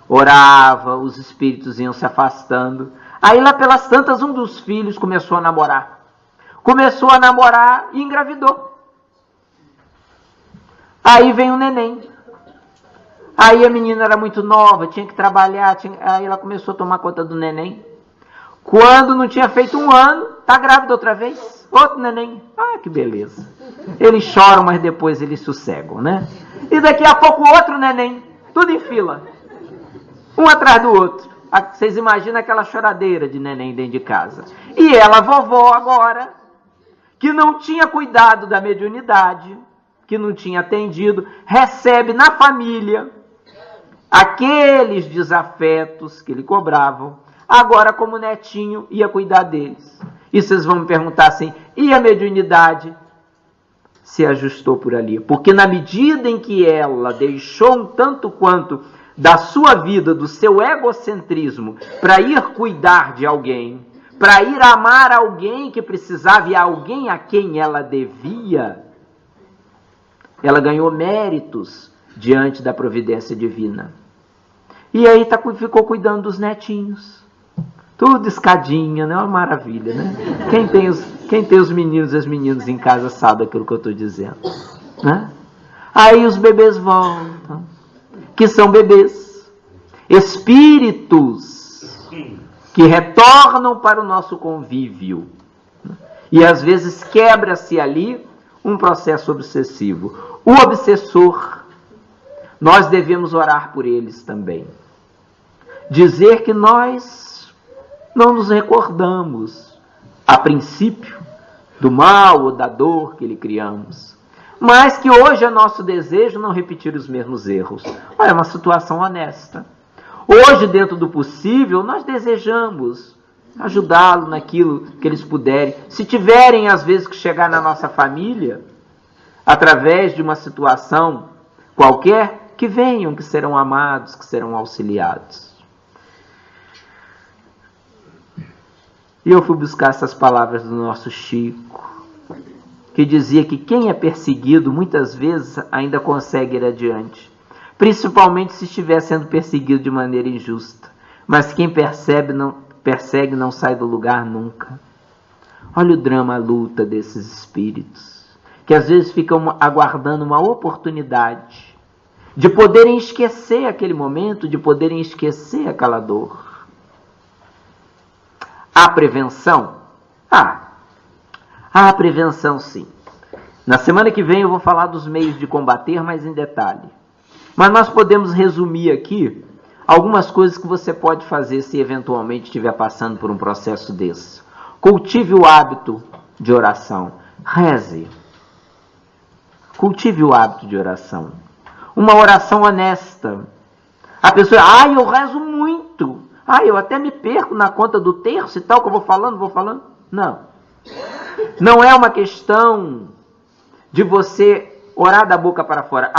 orava, os espíritos iam se afastando. Aí lá pelas tantas, um dos filhos começou a namorar. Começou a namorar e engravidou. Aí vem o neném. Aí a menina era muito nova, tinha que trabalhar, aí ela começou a tomar conta do neném. Quando não tinha feito um ano, tá grávida outra vez. Outro neném. Ah, que beleza. Eles choram, mas depois eles sossegam, né? E daqui a pouco outro neném. Tudo em fila. Um atrás do outro. Vocês imaginam aquela choradeira de neném dentro de casa. E ela, vovó agora, que não tinha cuidado da mediunidade, que não tinha atendido, recebe na família aqueles desafetos que lhe cobravam. Agora, como netinho, ia cuidar deles. E vocês vão me perguntar assim, e a mediunidade? Se ajustou por ali. Porque na medida em que ela deixou um tanto quanto da sua vida, do seu egocentrismo, para ir cuidar de alguém, para ir amar alguém que precisava e alguém a quem ela devia, ela ganhou méritos diante da providência divina. E aí ficou cuidando dos netinhos. Tudo escadinha, né? Uma maravilha, né? Quem tem Quem tem os meninos e as meninas em casa sabe aquilo que eu estou dizendo, né? Aí os bebês voltam, que são bebês, espíritos que retornam para o nosso convívio. E às vezes quebra-se ali um processo obsessivo. O obsessor, nós devemos orar por eles também. Dizer que nós não nos recordamos, a princípio, do mal ou da dor que lhe criamos. Mas que hoje é nosso desejo não repetir os mesmos erros. É uma situação honesta. Hoje, dentro do possível, nós desejamos ajudá-lo naquilo que eles puderem. Se tiverem, às vezes, que chegar na nossa família, através de uma situação qualquer, que venham, que serão amados, que serão auxiliados. E eu fui buscar essas palavras do nosso Chico, que dizia que quem é perseguido, muitas vezes, ainda consegue ir adiante. Principalmente se estiver sendo perseguido de maneira injusta. Mas quem persegue não sai do lugar nunca. Olha o drama, a luta desses espíritos, que às vezes ficam aguardando uma oportunidade de poderem esquecer aquele momento, de poderem esquecer aquela dor. Há prevenção? Há prevenção, sim. Na semana que vem eu vou falar dos meios de combater, mas em detalhe. Mas nós podemos resumir aqui algumas coisas que você pode fazer se eventualmente estiver passando por um processo desse. Cultive o hábito de oração. Reze. Cultive o hábito de oração. Uma oração honesta. A pessoa, eu rezo muito. Eu até me perco na conta do terço e tal, que eu vou falando. Não. Não é uma questão de você orar da boca para fora.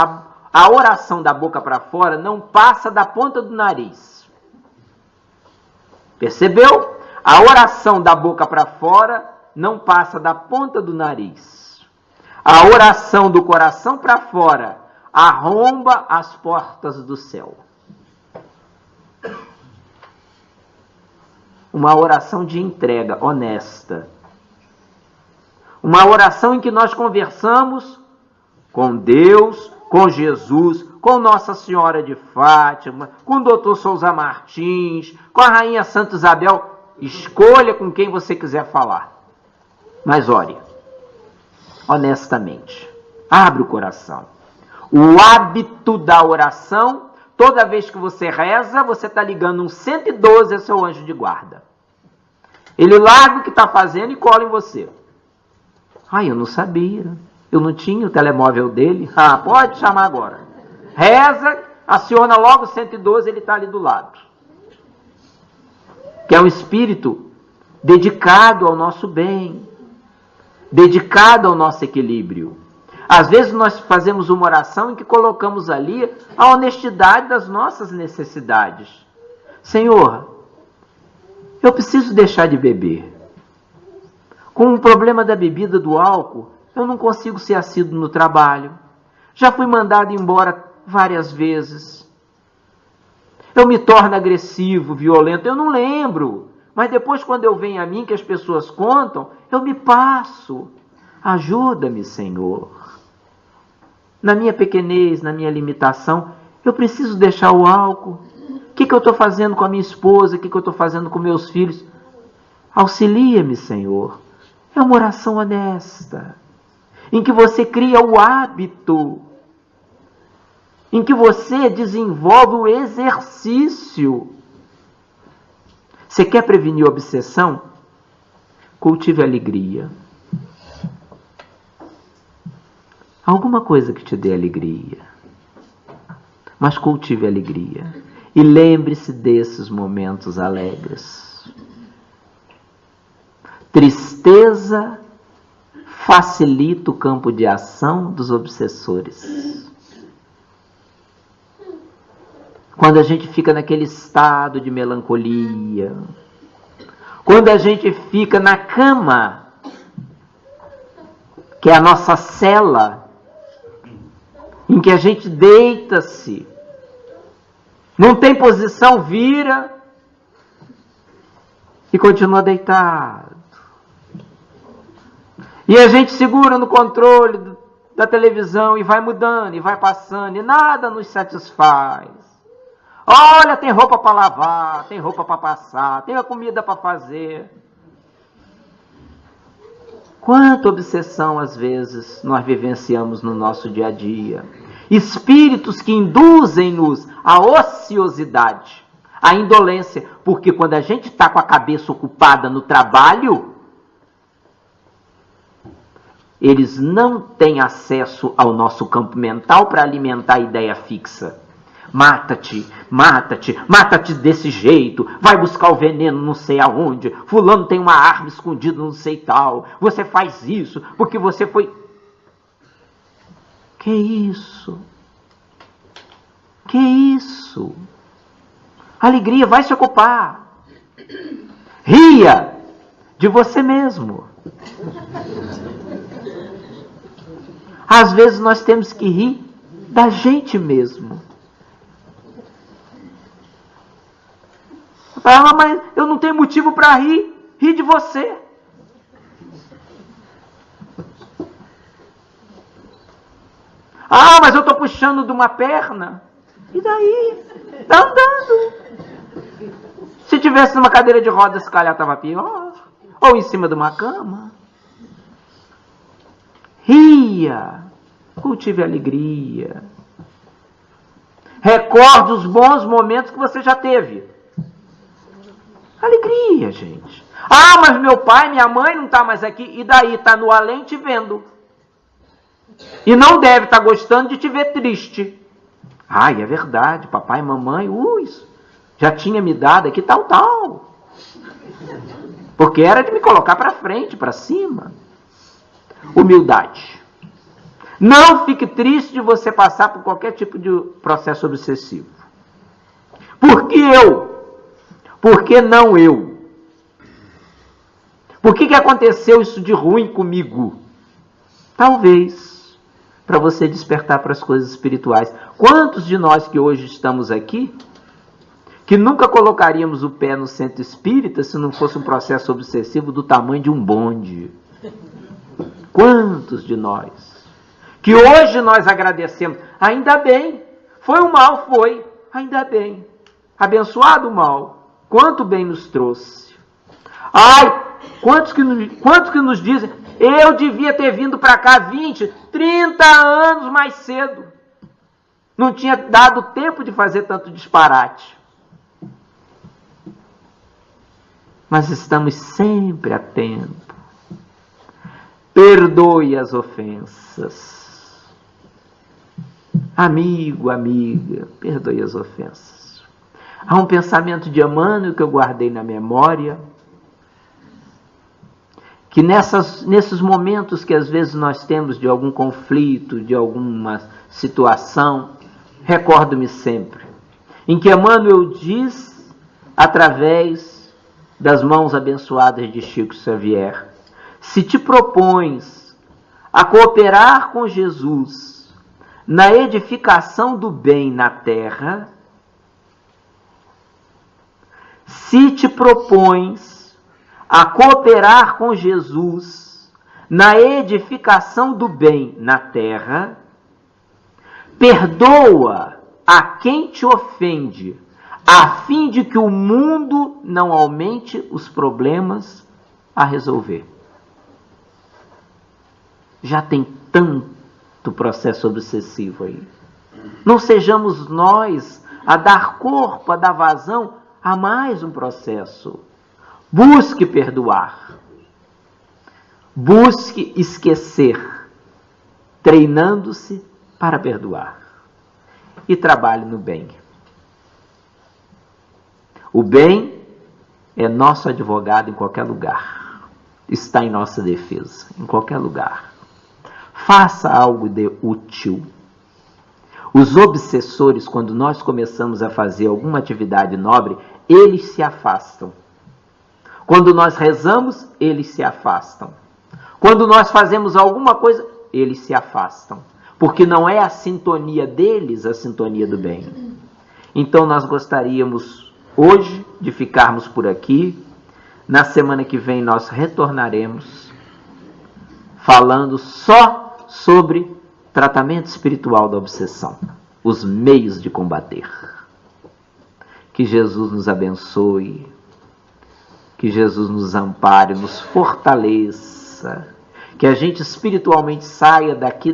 A oração da boca para fora não passa da ponta do nariz. Percebeu? A oração da boca para fora não passa da ponta do nariz. A oração do coração para fora arromba as portas do céu. Uma oração de entrega honesta. Uma oração em que nós conversamos com Deus, com Jesus, com Nossa Senhora de Fátima, com o Dr. Souza Martins, com a Rainha Santa Isabel. Escolha com quem você quiser falar. Mas ore, honestamente. Abre o coração. O hábito da oração, toda vez que você reza, você está ligando um 112 a seu anjo de guarda. Ele larga o que está fazendo e cola em você. Eu não sabia. Eu não tinha o telemóvel dele. Pode chamar agora. Reza, aciona logo o 112, ele está ali do lado. Que é um espírito dedicado ao nosso bem, dedicado ao nosso equilíbrio. Às vezes nós fazemos uma oração em que colocamos ali a honestidade das nossas necessidades. Senhor, eu preciso deixar de beber. Com o problema da bebida, do álcool, eu não consigo ser assíduo no trabalho. Já fui mandado embora várias vezes. Eu me torno agressivo, violento, eu não lembro. Mas depois, quando eu venho a mim, que as pessoas contam, eu me passo. Ajuda-me, Senhor. Na minha pequenez, na minha limitação, eu preciso deixar o álcool. O que eu estou fazendo com a minha esposa? O que eu estou fazendo com meus filhos? Auxilia-me, Senhor. É uma oração honesta, em que você cria o hábito, em que você desenvolve o exercício. Você quer prevenir a obsessão? Cultive a alegria. Alguma coisa que te dê alegria. Mas cultive a alegria. E lembre-se desses momentos alegres. Tristeza facilita o campo de ação dos obsessores. Quando a gente fica naquele estado de melancolia, quando a gente fica na cama, que é a nossa cela, em que a gente deita-se, não tem posição, vira e continua deitado. E a gente segura no controle da televisão e vai mudando, e vai passando, e nada nos satisfaz. Olha, tem roupa para lavar, tem roupa para passar, tem a comida para fazer. Quanta obsessão, às vezes, nós vivenciamos no nosso dia a dia. Espíritos que induzem-nos à ociosidade, à indolência, porque quando a gente está com a cabeça ocupada no trabalho, eles não têm acesso ao nosso campo mental para alimentar a ideia fixa. Mata-te, mata-te, mata-te desse jeito, vai buscar o veneno não sei aonde, fulano tem uma arma escondida não sei tal, você faz isso porque você foi... Que isso? Que isso? Alegria, vai se ocupar. Ria de você mesmo. Às vezes nós temos que rir da gente mesmo. Ah, mas eu não tenho motivo para rir. Rir de você. Ah, mas eu estou puxando de uma perna. E daí? Está andando. Se tivesse numa cadeira de rodas, se calhar estava pior. Ou em cima de uma cama. Ria. Cultive alegria. Recorde os bons momentos que você já teve. Alegria, gente. Ah, mas meu pai, minha mãe não está mais aqui. E daí? Está no além te vendo. E não deve estar gostando de te ver triste. Ai, é verdade. Papai e mamãe, já tinha me dado aqui tal. Porque era de me colocar para frente, para cima. Humildade. Não fique triste de você passar por qualquer tipo de processo obsessivo. Por que eu? Por que não eu? Por que aconteceu isso de ruim comigo? Talvez para você despertar para as coisas espirituais. Quantos de nós que hoje estamos aqui, que nunca colocaríamos o pé no centro espírita se não fosse um processo obsessivo do tamanho de um bonde? Quantos de nós? Que hoje nós agradecemos. Ainda bem. Foi um mal, foi. Ainda bem. Abençoado o mal. Quanto bem nos trouxe. Ai, quantos que nos dizem, eu devia ter vindo para cá 20, 30 anos mais cedo. Não tinha dado tempo de fazer tanto disparate. Mas estamos sempre a tempo. Perdoe as ofensas. Amigo, amiga, perdoe as ofensas. Há um pensamento de Emmanuel que eu guardei na memória, que nesses momentos que às vezes nós temos de algum conflito, de alguma situação, recordo-me sempre, em que Emmanuel diz, através das mãos abençoadas de Chico Xavier, se te propões a cooperar com Jesus na edificação do bem na terra, se te propões a cooperar com Jesus na edificação do bem na terra, perdoa a quem te ofende, a fim de que o mundo não aumente os problemas a resolver. Já tem tanto processo obsessivo aí. Não sejamos nós a dar corpo, a dar vazão a mais um processo. Busque perdoar. Busque esquecer, treinando-se para perdoar. E trabalhe no bem. O bem é nosso advogado em qualquer lugar. Está em nossa defesa, em qualquer lugar. Faça algo de útil. Os obsessores, quando nós começamos a fazer alguma atividade nobre, eles se afastam. Quando nós rezamos, eles se afastam. Quando nós fazemos alguma coisa, eles se afastam. Porque não é a sintonia deles a sintonia do bem. Então nós gostaríamos hoje de ficarmos por aqui. Na semana que vem nós retornaremos falando só sobre tratamento espiritual da obsessão, os meios de combater. Que Jesus nos abençoe, que Jesus nos ampare, nos fortaleça, que a gente espiritualmente saia daqui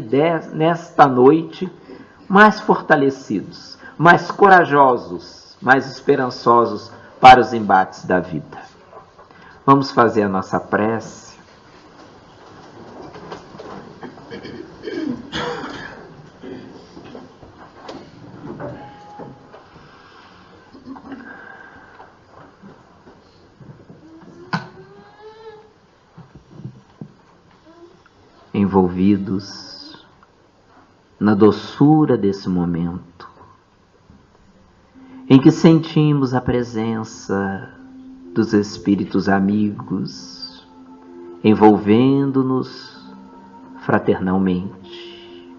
nesta noite mais fortalecidos, mais corajosos, mais esperançosos para os embates da vida. Vamos fazer a nossa prece. Envolvidos na doçura desse momento, em que sentimos a presença dos Espíritos amigos, envolvendo-nos fraternalmente,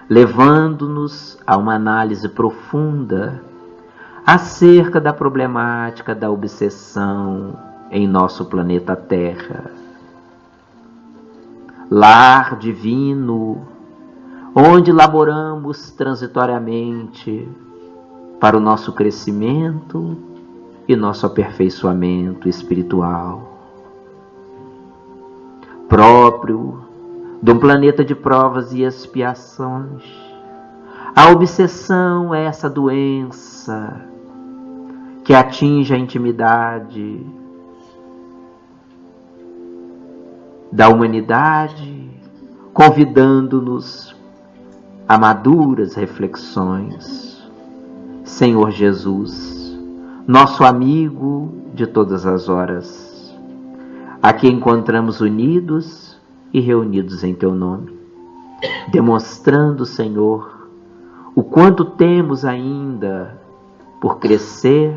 levando-nos a uma análise profunda acerca da problemática da obsessão em nosso planeta Terra. Lar divino, onde laboramos transitoriamente para o nosso crescimento e nosso aperfeiçoamento espiritual. Próprio de um planeta de provas e expiações, a obsessão é essa doença que atinge a intimidade da humanidade, convidando-nos a maduras reflexões. Senhor Jesus, nosso amigo de todas as horas, aqui encontramos unidos e reunidos em Teu nome, demonstrando, Senhor, o quanto temos ainda por crescer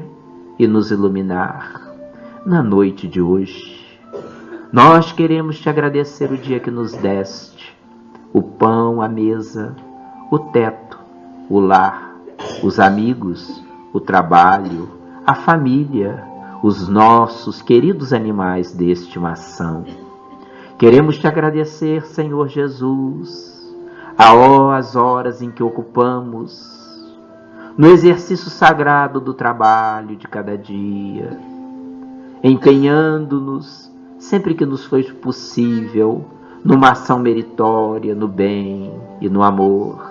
e nos iluminar na noite de hoje. Nós queremos Te agradecer o dia que nos deste, o pão, a mesa, o teto, o lar, os amigos, o trabalho, a família, os nossos queridos animais de estimação. Queremos Te agradecer, Senhor Jesus, as horas em que ocupamos no exercício sagrado do trabalho de cada dia, empenhando-nos sempre que nos foi possível, numa ação meritória, no bem e no amor.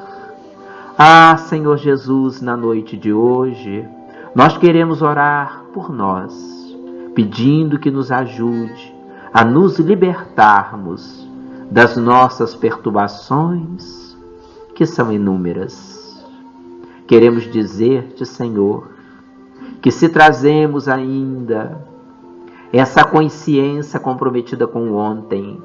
Senhor Jesus, na noite de hoje, nós queremos orar por nós, pedindo que nos ajude a nos libertarmos das nossas perturbações, que são inúmeras. Queremos dizer-te, Senhor, que se trazemos ainda essa consciência comprometida com o ontem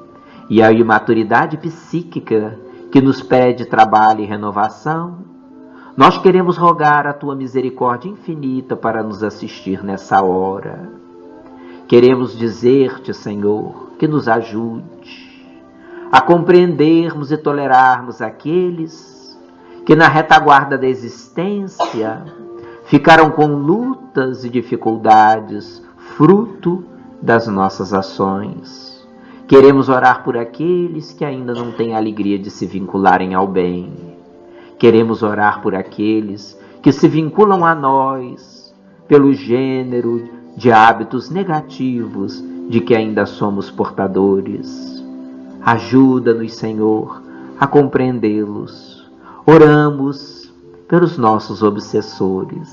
e a imaturidade psíquica que nos pede trabalho e renovação, nós queremos rogar a Tua misericórdia infinita para nos assistir nessa hora. Queremos dizer-te, Senhor, que nos ajude a compreendermos e tolerarmos aqueles que na retaguarda da existência ficaram com lutas e dificuldades, fruto das nossas ações. Queremos orar por aqueles que ainda não têm a alegria de se vincularem ao bem. Queremos orar por aqueles que se vinculam a nós pelo gênero de hábitos negativos de que ainda somos portadores. Ajuda-nos, Senhor, a compreendê-los. Oramos pelos nossos obsessores,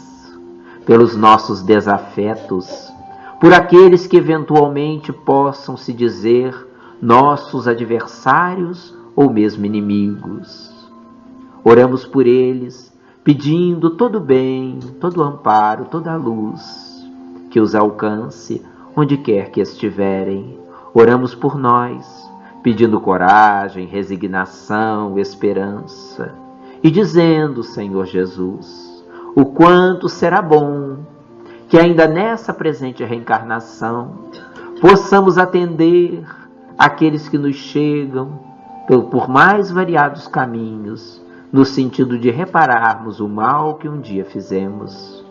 pelos nossos desafetos, por aqueles que eventualmente possam se dizer nossos adversários ou mesmo inimigos. Oramos por eles, pedindo todo o bem, todo o amparo, toda a luz, que os alcance onde quer que estiverem. Oramos por nós, pedindo coragem, resignação, esperança, e dizendo, Senhor Jesus, o quanto será bom que ainda nessa presente reencarnação possamos atender aqueles que nos chegam por mais variados caminhos, no sentido de repararmos o mal que um dia fizemos.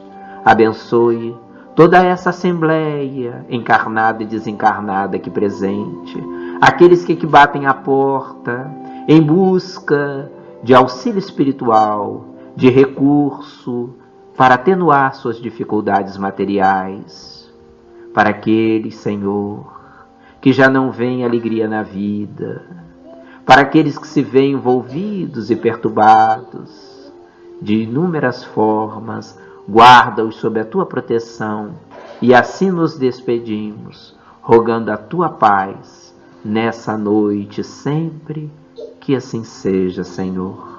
Abençoe toda essa assembleia, encarnada e desencarnada aqui presente, aqueles que batem à porta em busca de auxílio espiritual, de recurso para atenuar suas dificuldades materiais, para aqueles, Senhor, que já não veem alegria na vida, para aqueles que se veem envolvidos e perturbados de inúmeras formas, guarda-os sob a tua proteção e assim nos despedimos, rogando a tua paz nessa noite sempre, que assim seja, Senhor.